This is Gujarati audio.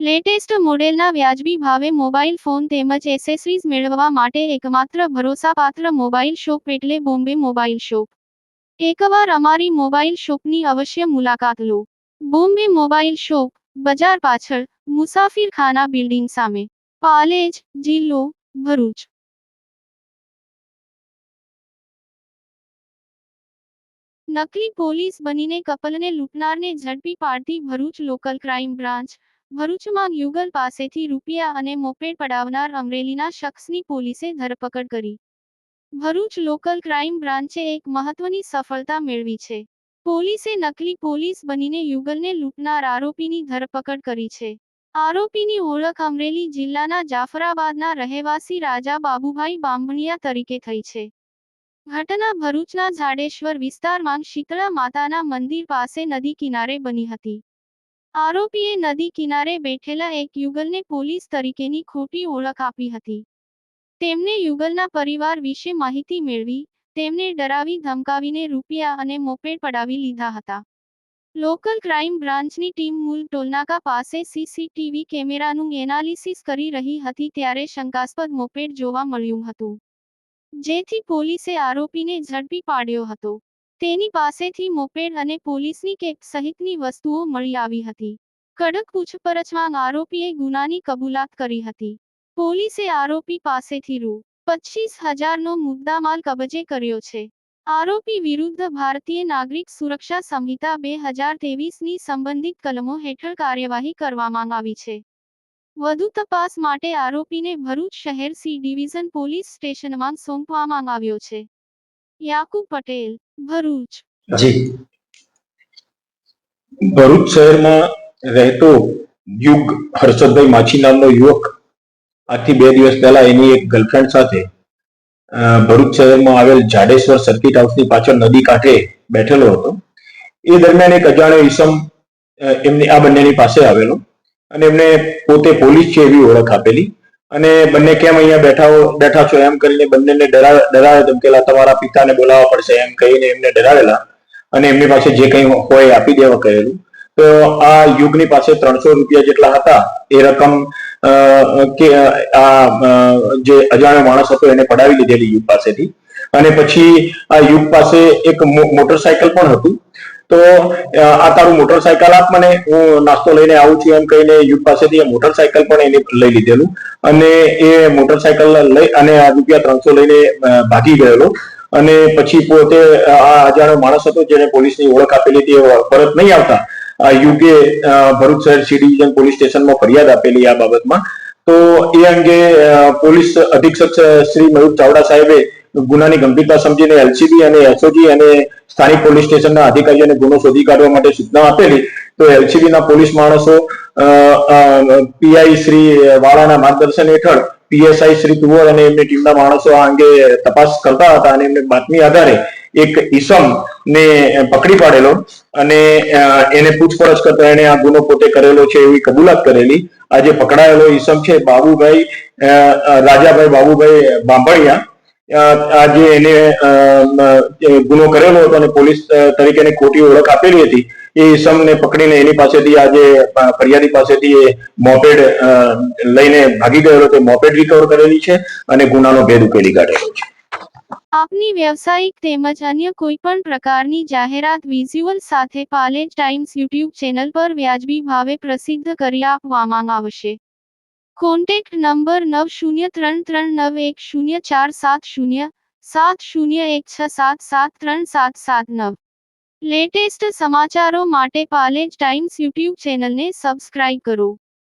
લેટેસ્ટ મોડેલના વ્યાજબી ભાવે મોબાઈલ ફોન તેમજ એસેસરીઝ મેળવવા માટે એકમાત્ર ભરોસાપાત્ર મોબાઈલ શોપ એટલે બોમ્બે મોબાઈલ શોપ. એકવાર અમારી મોબાઈલ શોપની અવશ્ય મુલાકાત લો. બોમ્બે મોબાઈલ શોપ, બજાર પાછળ, મુસાફિરખાના બિલ્ડિંગ સામે, પાલેજ, જિલ્લો, ભરૂચ. નકલી પોલીસ બનીને કપલને લૂંટનારને ઝડપી પાડતી ભરૂચ લોકલ ક્રાઇમ બ્રાન્ચ. ભરૂચમાં યુગલ પાસેથી રૂપિયા અને મોપેડ પડાવનાર અમરેલીના શખ્સની પોલીસે ધરપકડ કરી. ભરૂચ લોકલ ક્રાઇમ બ્રાન્ચે એક મહત્વની સફળતા મેળવી છે. પોલીસે નકલી પોલીસ બનીને યુગલને લૂંટનાર આરોપીની ધરપકડ કરી છે. આરોપીની ઓળખ અમરેલી જિલ્લાના જાફરાબાદના રહેવાસી રાજા બાબુભાઈ બાંભણિયા તરીકે થઈ છે. ઘટના ભરૂચના ઝાડેશ્વર વિસ્તારમાં શીતળા માતાના મંદિર પાસે નદી કિનારે બની હતી. આરોપીએ નદી કિનારે બેઠેલા એક યુગલને પોલીસ તરીકેની ખોટી ઓળખ આપી હતી. તેમને યુગલના પરિવાર વિશે માહિતી મેળવી, તેમને ડરાવી ધમકાવીને રૂપિયા અને મોપેડ પડાવી લીધા હતા. લોકલ ક્રાઇમ બ્રાન્ચની ટીમ મૂલ ટોલનાકા પાસે સીસીટીવી કેમેરાનું એનાલિસિસ કરી રહી હતી ત્યારે શંકાસ્પદ મોપેડ જોવા મળ્યું હતું. જેથી પોલીસે આરોપીને ઝડપી પાડ્યો હતો. તેની પાસેથી મોપેડ અને પોલીસની કેપ સહિતની વસ્તુઓ મળી આવી હતી. કડક પૂછપરછમાં આરોપીએ ગુનાની કબૂલાત કરી હતી. પોલીસે આરોપી પાસેથી રૂ. 25,000નો મુદ્દામાલ કબજે કર્યો છે. આરોપી વિરુદ્ધ ભારતીય નાગરિક સુરક્ષા સંહિતા 2023ની સંબંધિત કલમો હેઠળ કાર્યવાહી કરવામાં આવી છે. વધુ તપાસ માટે આરોપીને ભરૂચ શહેર સી ડિવિઝન પોલીસ સ્ટેશનમાં સોંપવામાં આવ્યો છે. યાકુબ પટેલ, ભરૂચ. જી, ભરૂચ શહેરમાં રહેતો યુગ હર્ષદભાઈ માછી નામનો યુવક આજથી 2 દિવસ પહેલા એની એક ગર્લફ્રેન્ડ સાથે ભરૂચ શહેરમાં આવેલ જાડેશ્વર સર્કિટ હાઉસની પાછળ નદી કાંઠે બેઠેલો હતો. એ દરમિયાન એક અજાણ્યો ઈસમ એમની આ બંનેની પાસે આવેલો અને એમને પોતે પોલીસ છે એવી ઓળખ આપેલી અને બંને કેમ અહીંયા બેઠા છો એમ કરીને બંનેને ડરાવે ધમકેલા, તમારા પિતાને બોલાવવા પડશે એમ કહીને એમને ડરાવેલા અને એમની પાસે જે કંઈ હોય આપી દેવા કહેલું. તો આ યુગની પાસે 300 રૂપિયા જેટલા હતા. એ રકમ કે આ જે અજાણ્યો માણસ હતો એને પડાવી લીધેલી યુગ પાસેથી અને પછી આ યુગ પાસે એક મોટરસાયકલ પણ હતું. તો આ તારું મોટરસાયકલ આપ મને, હું નાસ્તો લઈને આવું છું એમ કહીને યુગ પાસેથી મોટરસાયકલ પણ એને લઈ લીધેલું અને એ મોટરસાયકલ લઈ અને આ ₹300 લઈને ભાગી ગયેલો અને પછી પોતે આ અજાણ્યો માણસ હતો જેને પોલીસની ઓળખ આપેલી હતી પરત નહીં આવતા યુગે ભરૂચ શહેર સી ડિવિઝન પોલીસ સ્ટેશનમાં ફરિયાદ આપેલી આ બાબતમાં. તો એ અંગે પોલીસ અધિક્ષક શ્રી મયુર ચાવડા સાહેબે ગુનાની ગંભીરતા સમજીને એલસીબી અને એસઓજી અને સ્થાનિક પોલીસ સ્ટેશનના અધિકારીઓને ગુનો શોધી કાઢવા માટે સૂચના આપેલી. તો એલસીબીના પોલીસ માણસો પીઆઈ શ્રી વાળાના માર્ગદર્શન હેઠળ પીએસઆઈ શ્રી તુવર અને એમની ટીમના માણસો આ અંગે તપાસ કરતા હતા અને એમને બાતમી આધારે એક ઈસમ ને પકડી પાડેલો અને એને પૂછપરછ કરતા એને આ ગુનો પોતે કરેલો છે એવી કબૂલાત કરેલી. આ જે પકડાયેલો ઈસમ છે બાબુભાઈ રાજાભાઈ બાબુભાઈ બાંભણિયા, આજે એને ગુનો કરેલો હતો અને પોલીસ તરીકેની ખોટી ઓળખ આપેલી હતી. એ ઈસમને પકડીને એની પાસેથી આજે ફરિયાદી પાસેથી મોપેડ લઈને ભાગી ગયેલો તે મોપેડ રિકવર કરેલી છે અને ગુનાનો ભેદ ઉકેલી કાઢેલો છે. આપની વ્યવસાયિક તેમજ અન્ય કોઈપણ પ્રકારની જાહેરાત વિઝ્યુઅલ સાથે પાલેજ ટાઈમ્સ યુટ્યુબ ચેનલ પર વ્યાજબી ભાવે પ્રસિદ્ધ કરી આપવામાં આવશે. Contact number 9033910470 7016773779. લેટેસ્ટ સમાચારો માટે પાલેજ ટાઈમ્સ યુટ્યુબ ચેનલને સબસ્ક્રાઇબ કરો.